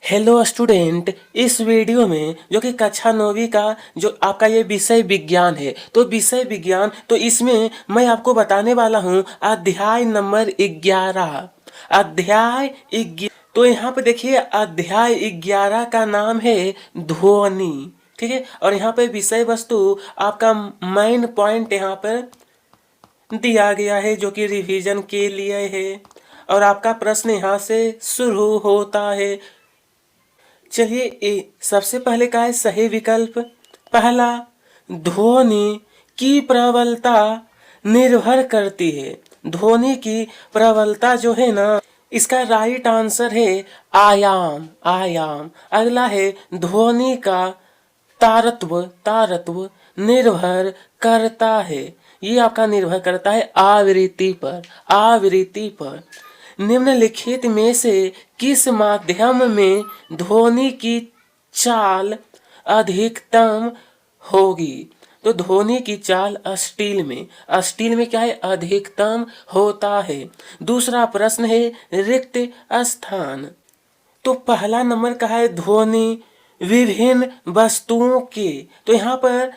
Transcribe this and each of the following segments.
Hello student, इस video में जो कि कक्षा 9वीं का जो आपका ये विषय विज्ञान है, तो विषय विज्ञान तो इसमें मैं आपको बताने वाला हूँ अध्याय नंबर 11। अध्याय 11। तो यहाँ पे देखिए अध्याय 11 का नाम है ध्वनि। ठीक है, और यहाँ पे विषय वस्तु आपका मेन पॉइंट यहाँ पर दिया गया है जो कि रिवीजन के लिए है। और आपका प्रश्न यहाँ से शुरू होता है। चलिए सबसे पहले का है सही विकल्प। पहला, ध्वनि की प्रबलता निर्भर करती है। ध्वनि की प्रबलता जो है ना, इसका राइट आंसर है आयाम। आयाम। अगला है ध्वनि का तारत्व। तारत्व निर्भर करता है, ये आपका निर्भर करता है आवृत्ति पर। आवृत्ति पर निम्नलिखित में से किस माध्यम में ध्वनि की चाल अधिकतम होगी? तो ध्वनि की चाल स्टील में। स्टील में क्या है? अधिकतम होता है। दूसरा प्रश्न है रिक्त स्थान। तो पहला नंबर का है ध्वनि विभिन्न वस्तुओं के। तो यहाँ पर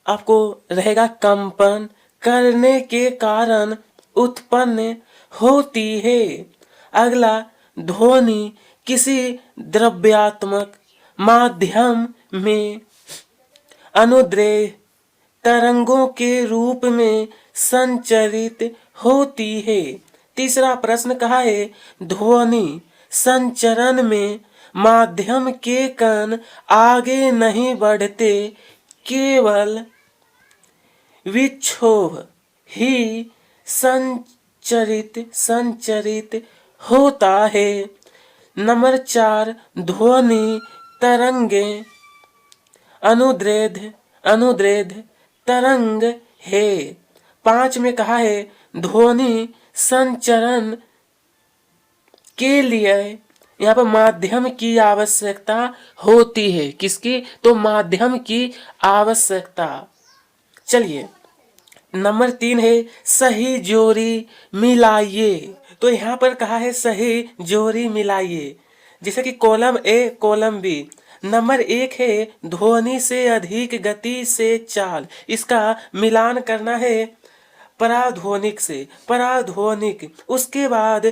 आपको रहेगा कंपन करने के कारण उत्पन्न होती है। अगला, ध्वनि किसी द्रव्यात्मक माध्यम में अनुदैर्ध्य तरंगों के रूप में संचरित होती है। तीसरा प्रश्न कहा है ध्वनि संचरण में माध्यम के कण आगे नहीं बढ़ते, केवल विक्षोभ ही संचरित होता है। नंबर 4, ध्वनि तरंगे अनुदैर्ध्य तरंग है। 5 में कहा है ध्वनि संचरण के लिए यहाँ पर माध्यम की आवश्यकता होती है। किसकी? तो माध्यम की आवश्यकता। चलिए नंबर 3 है सही जोड़ी मिलाइए। तो यहाँ पर कहा है सही जोड़ी मिलाइए, जैसे कि column A column B. Number 1 है ध्वनि से अधिक गति से चाल, इसका मिलान करना है पराध्वनिक से। पराध्वनिक। उसके बाद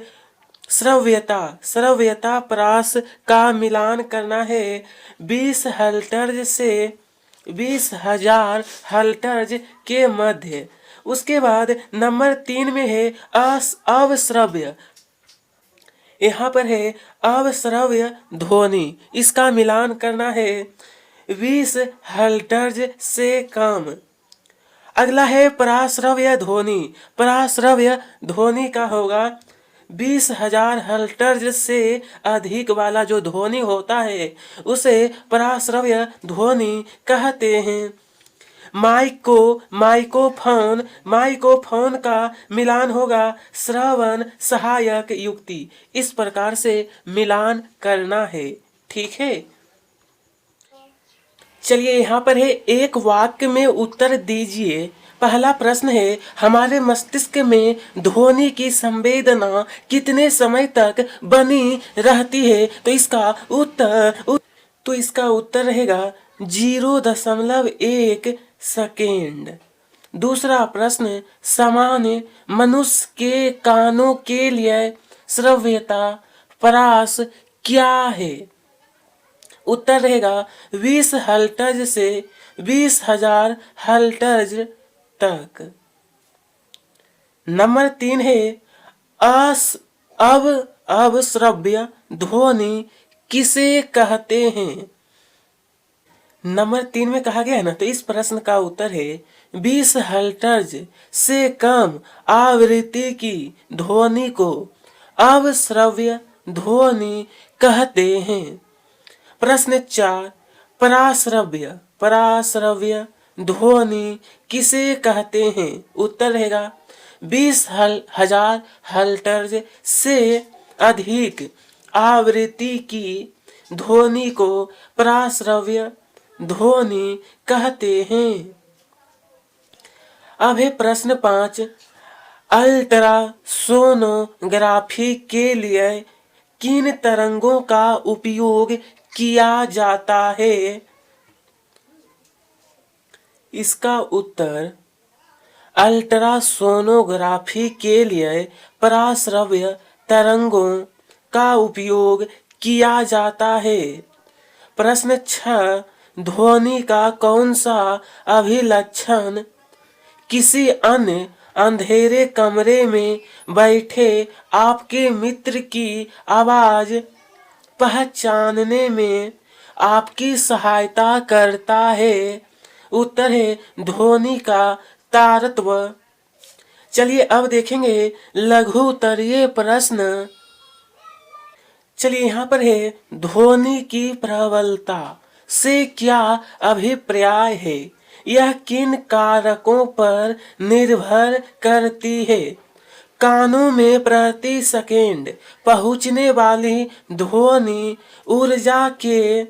श्रव्यता प्रास का मिलान करना है 20 हर्ट्ज से 20,000 हर्ट्ज के मध्य। उसके बाद नंबर 3 में है अवश्रव्य। यहाँ पर है अवश्रव्य ध्वनि, इसका मिलान करना है 20 हर्ट्ज से कम। अगला है पराश्रव्य ध्वनि। पराश्रव्य ध्वनि का होगा 20,000 हर्ट्ज से अधिक वाला जो ध्वनि होता है उसे पराश्रव्य ध्वनि कहते हैं। माइक्रोफोन का मिलान होगा श्रवण सहायक युक्ति। इस प्रकार से मिलान करना है। ठीक है, चलिए यहाँ पर है एक वाक्य में उत्तर दीजिए। पहला प्रश्न है हमारे मस्तिष्क में ध्वनि की संवेदना कितने समय तक बनी रहती है? तो इसका उत्तर रहेगा 0.1 सेकेंड। दूसरा प्रश्न, सामान्य मनुष्य के कानों के लिए श्रव्यता परास क्या है? उत्तर रहेगा 20 हर्ट्ज से 20,000 हर्ट्ज तक। नंबर 3 है अवश्रव्य ध्वनि किसे कहते हैं? नंबर 3 में कहा गया है ना, तो इस प्रश्न का उत्तर है 20 हर्ट्ज से कम आवृत्ति की ध्वनि को अवश्रव्य ध्वनि कहते हैं। प्रश्न 4, पराश्रव्य ध्वनि किसे कहते हैं? उत्तर रहेगा 20,000 हर्ट्ज से अधिक आवृत्ति की ध्वनि को पराश्रव्य ध्वनि कहते हैं। अब है प्रश्न 5, अल्ट्रासोनोग्राफी के लिए किन तरंगों का उपयोग किया जाता है? इसका उत्तर अल्ट्रासोनोग्राफी के लिए पराश्रव्य तरंगों का उपयोग किया जाता है। प्रश्न 6, ध्वनि का कौन सा अभिलक्षण किसी अन्य अंधेरे कमरे में बैठे आपके मित्र की आवाज पहचानने में आपकी सहायता करता है? उत्तर है ध्वनि का तारतम्य। चलिए अब देखेंगे लघु उत्तरीय प्रश्न। चलिए यहाँ पर है ध्वनि की प्रबलता से क्या अभिप्राय है? यह किन कारकों पर निर्भर करती है? कानों में प्रति सेकंड पहुंचने वाली ध्वनि ऊर्जा के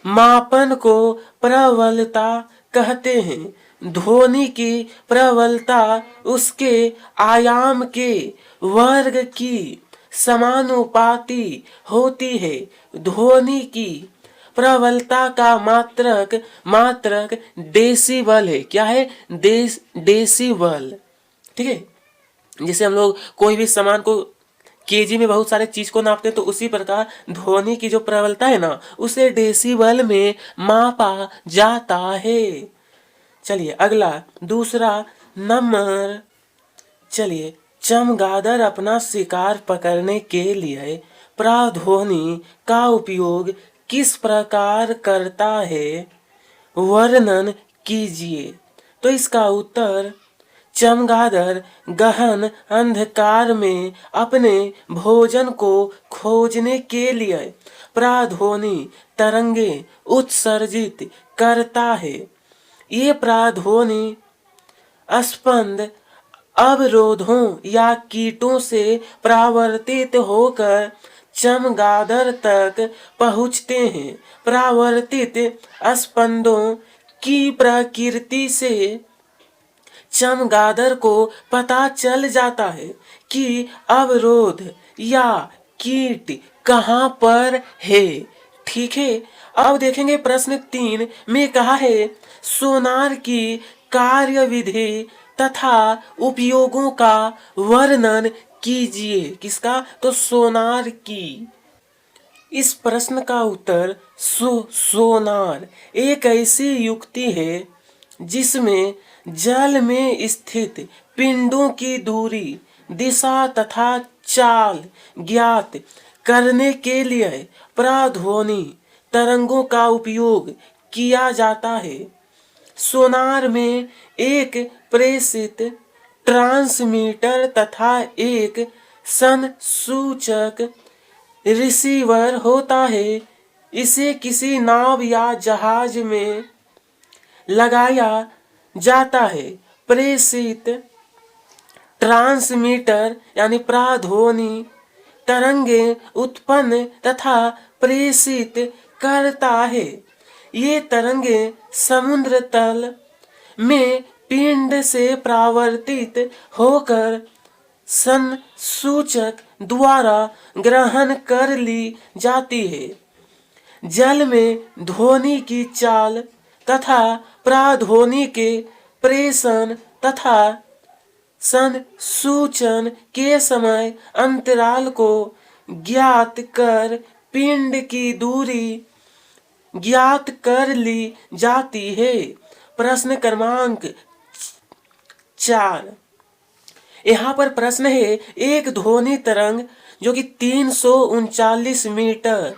मापन को प्रबलता कहते हैं। ध्वनि की प्रबलता उसके आयाम के वर्ग की समानुपाती होती है। ध्वनि की प्रबलता का मात्रक डेसिबल है। क्या है? डेसिबल। ठीक है, जैसे हम लोग कोई भी सामान को केजी में बहुत सारे चीज को नापते हैं, तो उसी प्रकार ध्वनि की जो प्रबलता है ना, उसे डेसिबल में मापा जाता है। चलिए अगला दूसरा नंबर। चलिए, चमगादड़ अपना शिकार पकड़ने के लिए प्राध्वनि का उपयोग किस प्रकार करता है? वर्णन कीजिए। तो इसका उत्तर चमगादड़ गहन अंधकार में अपने भोजन को खोजने के लिए प्राध्वनि तरंगे उत्सर्जित करता है। ये प्राध्वनि स्पंद अवरोधों या कीटों से परावर्तित होकर चमगादड़ तक पहुंचते हैं। परावर्तित स्पंदों की प्रकृति से चमगादड़ को पता चल जाता है कि अवरोध या कीट कहाँ पर है। ठीक है, अब देखेंगे प्रश्न 3 में कहा है सोनार की कार्यविधि तथा उपयोगों का वर्णन कीजिए। किसका? तो सोनार की। इस प्रश्न का उत्तर सोनार एक ऐसी युक्ति है जिसमें जल में स्थित पिंडों की दूरी, दिशा तथा चाल ज्ञात करने के लिए प्राध्वनि तरंगों का उपयोग किया जाता है। सोनार में एक प्रेषित ट्रांसमीटर तथा एक संसूचक रिसीवर होता है। इसे किसी नाव या जहाज में लगाया जाता है। प्रेषित ट्रांसमीटर यानी प्राध्वनि तरंगे उत्पन्न तथा प्रेषित करता है। ये तरंगे समुद्र तल में पिंड से परावर्तित होकर संसूचक द्वारा ग्रहण कर ली जाती है। जल में ध्वनि की चाल तथा प्राध्वनि के प्रेषण तथा संसूचन के समय अंतराल को ज्ञात कर पिंड की दूरी ज्ञात कर ली जाती है। प्रश्न क्रमांक 4। यहाँ पर प्रश्न है एक ध्वनि तरंग जो कि 339 मीटर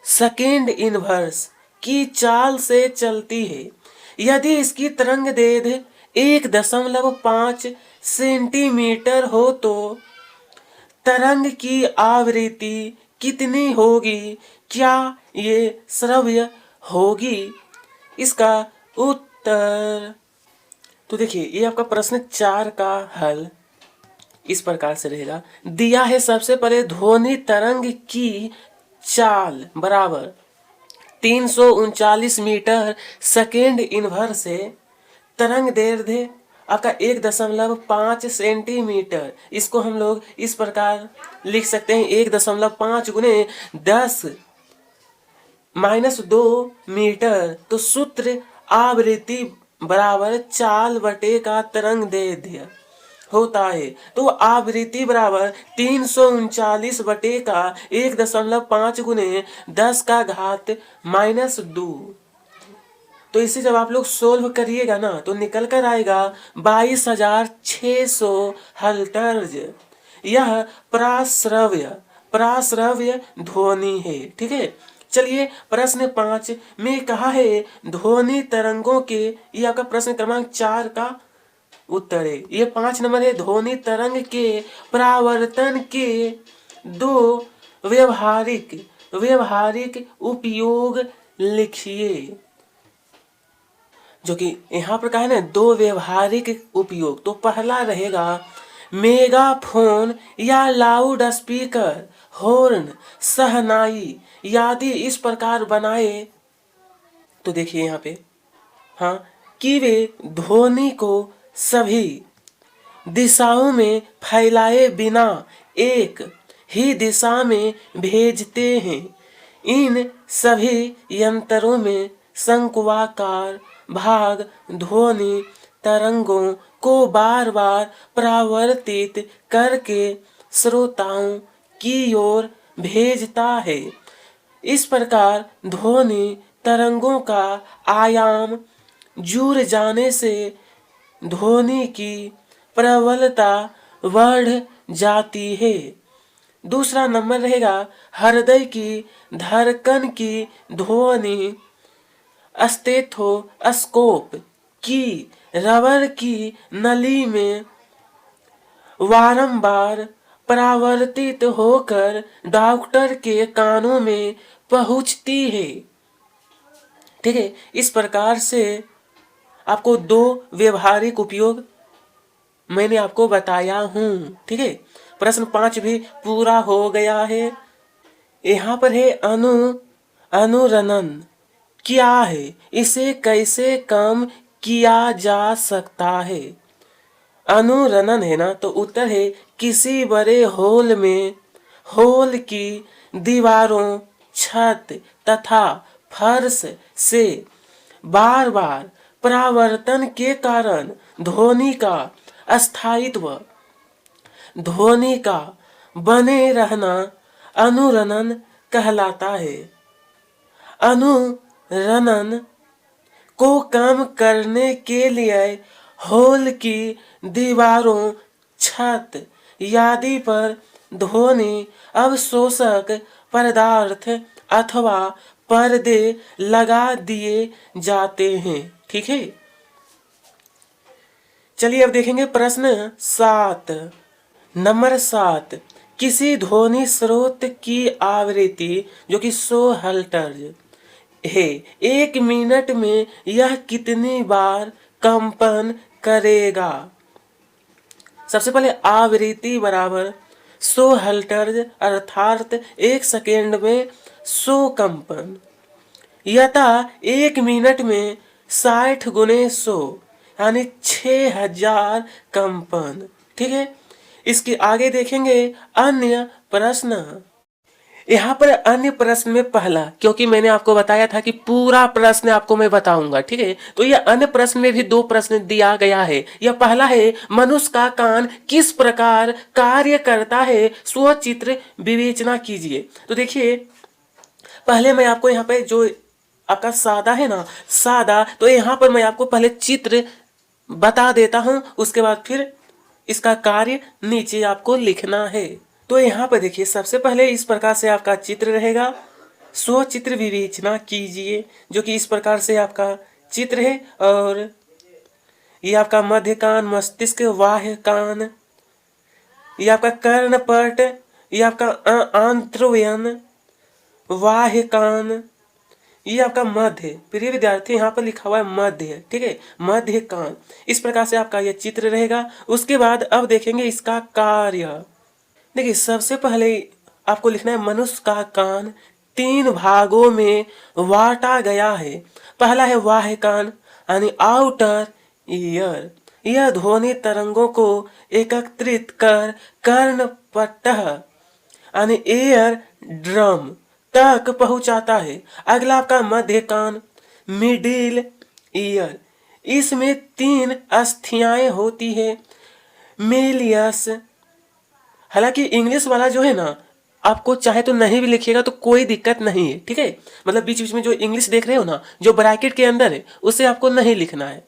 सेकेंड इनवर्स की चाल से चलती है। यदि इसकी तरंग दैर्ध्य 1.5 सेंटीमीटर हो तो तरंग की आवृत्ति कितनी होगी? क्या ये श्रव्य होगी? इसका उत्तर। तो देखिए, ये आपका प्रश्न 4 का हल इस प्रकार से रहेगा। दिया है सबसे पहले ध्वनि तरंग की चाल बराबर 339 मीटर सेकेंड इनवर्स है। तरंग दैर्ध्य आपका 1.5 सेंटीमीटर। इसको हम लोग इस प्रकार लिख सकते हैं, 1.5 गुने 10⁻2 मीटर। तो सूत्र आवृत्ति बराबर चाल बटे का तरंग दैर्ध्य होता है। तो आवृत्ति बराबर 339 बटे का 1.5 गुने 10⁻²। तो इसे जब आप लोग सोल्व करिएगा ना तो निकल कर आएगा 22,600 हर्ट्ज। यह प्राश्रव्य ध्वनि है। ठीक है, चलिए प्रश्न 5 में कहा है ध्वनि तरंगों के, ये आपका प्रश्न क्रमांक 4 का उत्तर है। ये 5 नंबर है, ध्वनि तरंग के परावर्तन के दो व्यवहारिक उपयोग लिखिए। जो कि यहाँ पर कहा है ना, दो व्यवहारिक उपयोग। तो पहला रहेगा मेगाफोन या लाउड स्पीकर, हॉर्न, शहनाई यदि इस प्रकार बनाए, तो देखिए यहाँ पे हाँ कि वे ध्वनि को सभी दिशाओं में फैलाए बिना एक ही दिशा में भेजते हैं। इन सभी यंत्रों में शंक्वाकार भाग ध्वनि तरंगों को बार बार परावर्तित करके श्रोताओं की ओर भेजता है। इस प्रकार ध्वनि तरंगों का आयाम जुड़ जाने से ध्वनि की प्रबलता बढ़ जाती है। दूसरा नंबर रहेगा हृदय की धड़कन की ध्वनि स्टेथोस्कोप की रबर की नली में बारंबार परावर्तित होकर डॉक्टर के कानों में पहुंचती है। ठीक है, इस प्रकार से आपको दो व्यवहारिक उपयोग मैंने आपको बताया हूं। ठीक है, प्रश्न 5 भी पूरा हो गया है। यहाँ पर है अनुरणन क्या है, इसे कैसे कम किया जा सकता है। अनुरणन है ना, तो उत्तर है किसी बड़े हॉल की दीवारों, छत तथा फर्श से बार बार परावर्तन के कारण ध्वनि का स्थायित्व, ध्वनि का बने रहना अनुरणन कहलाता है। अनुरणन को कम करने के लिए हॉल की दीवारों, छत आदि पर ध्वनि अवशोषक पदार्थ अथवा पर्दे लगा दिए जाते हैं। ठीक है, चलिए अब देखेंगे प्रश्न 7। नंबर 7, किसी ध्वनि स्रोत की आवृत्ति जो कि 100 हर्ट्ज है, 1 मिनट में यह कितनी बार कंपन करेगा। सबसे पहले आवृत्ति बराबर 100 हर्ट्ज अर्थात 1 सेकेंड में 100 कंपन, यथा 1 मिनट में 60 गुने 100 यानी 6000 कंपन। ठीक है, इसके आगे देखेंगे अन्य प्रश्न। यहाँ पर अन्य प्रश्न में पहला, क्योंकि मैंने आपको बताया था कि पूरा प्रश्न आपको मैं बताऊंगा। ठीक है, तो यह अन्य प्रश्न में भी 2 प्रश्न दिया गया है। यह पहला है मनुष्य का कान किस प्रकार कार्य करता है, स्वचित्र विवेचना कीजिए। तो देखिए पहले मैं आपको यहाँ पे जो आपका सादा है ना, सादा, तो यहाँ पर मैं आपको पहले चित्र बता देता हूं, उसके बाद फिर इसका कार्य नीचे आपको लिखना है। तो यहाँ पर देखिए सबसे पहले इस प्रकार से आपका चित्र रहेगा, स्वचित्र विवेचना कीजिए, जो कि इस प्रकार से आपका चित्र है। और ये आपका मध्य कान, मस्तिष्क, बाह्य कान, ये आपका कर्णपट, ये आपका आंत्रवयन, बाह्य कान, ये आपका मध्य। प्रिय विद्यार्थी यहाँ पर लिखा हुआ है मध्य। ठीक है, मध्य कान। इस प्रकार से आपका यह चित्र रहेगा। उसके बाद अब देखेंगे इसका कार्य। देखिए सबसे पहले आपको लिखना है मनुष्य का कान 3 भागों में बांटा गया है। पहला है बाह्य कान यानी आउटर ईयर, यह ध्वनि तरंगों को एकत्रित कर कर्णपटह यानी एयर ड्रम तक पहुंचाता है। अगला आपका मध्य कान, मिडिल ईयर। इसमें 3 अस्थियाएं होती है, मेलियस। हालांकि इंग्लिश वाला जो है ना, आपको चाहे तो नहीं भी लिखिएगा तो कोई दिक्कत नहीं है, ठीक है। मतलब बीच बीच में जो इंग्लिश देख रहे हो ना, जो ब्रैकेट के अंदर है, उसे आपको नहीं लिखना है।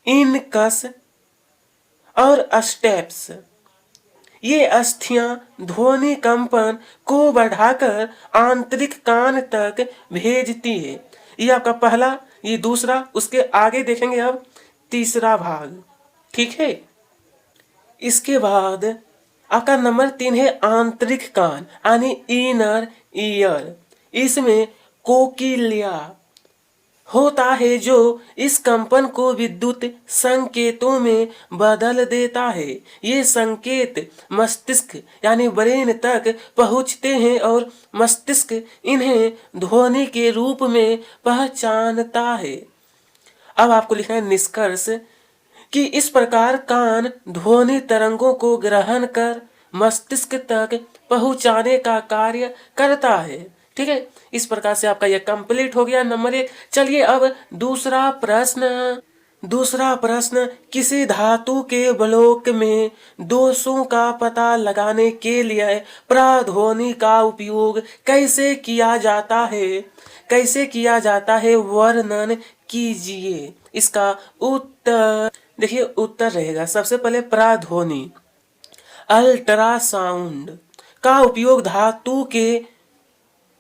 इनकस और स्टेप्स, ये अस्थियां ध्वनि कंपन को बढ़ाकर आंतरिक कान तक भेजती है। ये आपका पहला, ये दूसरा, उसके आगे देखेंगे अब तीसरा भाग, ठीक है। इसके बाद आपका नंबर 3 है आंतरिक कान यानी इनर ईयर। इसमें कोकिलिया होता है जो इस कंपन को विद्युत संकेतों में बदल देता है। ये संकेत मस्तिष्क यानी ब्रेन तक पहुंचते हैं और मस्तिष्क इन्हें ध्वनि के रूप में पहचानता है। अब आपको लिखना है निष्कर्ष कि इस प्रकार कान ध्वनि तरंगों को ग्रहण कर मस्तिष्क तक पहुंचाने का कार्य करता है, ठीक है। इस प्रकार से आपका यह कंप्लीट हो गया नंबर 1। चलिए अब दूसरा प्रश्न, किसी धातु के ब्लॉक में दोषों का पता लगाने के लिए प्राध्वनि का उपयोग कैसे किया जाता है, वर्णन कीजिए। इसका उत्तर देखिए, उत्तर रहेगा सबसे पहले प्राध्वनि। अल्ट्रासाउंड का उपयोग धातु के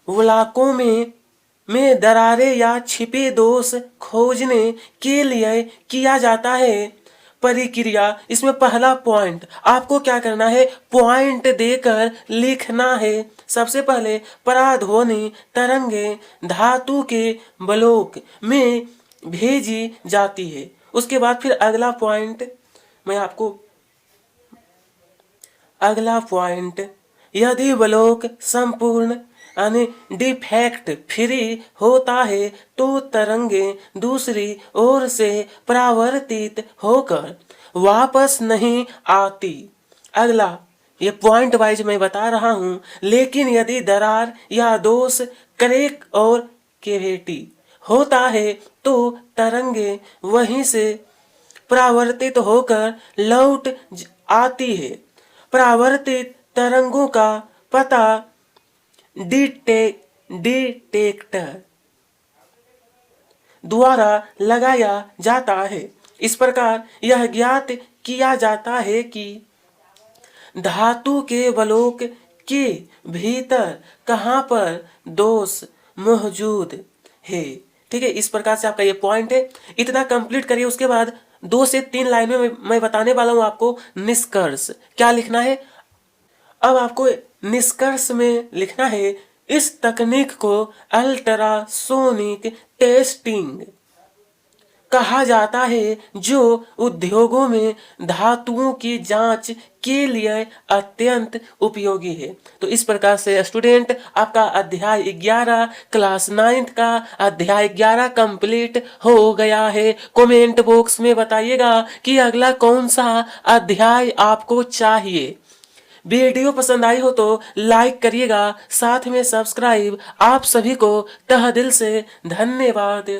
ब्लॉकों में दरारें या छिपे दोष खोजने के लिए किया जाता है। प्रक्रिया, इसमें पहला पॉइंट आपको क्या करना है, पॉइंट देकर लिखना है। सबसे पहले पराध्वनि तरंगे धातु के ब्लॉक में भेजी जाती है। उसके बाद फिर अगला पॉइंट, यदि ब्लॉक संपूर्ण यानी डिफेक्ट फ्री होता है तो तरंगे दूसरी ओर से परावर्तित होकर वापस नहीं आती। अगला, ये पॉइंट वाइज मैं बता रहा हूं, लेकिन यदि दरार या दोष क्रैक और कैविटी होता है तो तरंगे वहीं से परावर्तित होकर लौट आती है। परावर्तित तरंगों का पता डिटेक्टर द्वारा लगाया जाता है। इस प्रकार यह ज्ञात किया जाता है कि धातु के ब्लॉक के भीतर कहाँ पर दोष मौजूद है, ठीक है। इस प्रकार से आपका ये पॉइंट है। इतना कंप्लीट करिए। उसके बाद 2 से 3 लाइन में मैं बताने वाला हूं आपको निष्कर्ष क्या लिखना है। अब आपको निष्कर्ष में लिखना है, इस तकनीक को अल्ट्रासोनिक टेस्टिंग कहा जाता है, जो उद्योगों में धातुओं की जांच के लिए अत्यंत उपयोगी है। तो इस प्रकार से स्टूडेंट आपका अध्याय 11 क्लास 9th का अध्याय 11 कंप्लीट हो गया है। कमेंट बॉक्स में बताइएगा कि अगला कौन सा अध्याय आपको चाहिए। वीडियो पसंद आई हो तो लाइक करिएगा, साथ में सब्सक्राइब। आप सभी को तहे दिल से धन्यवाद।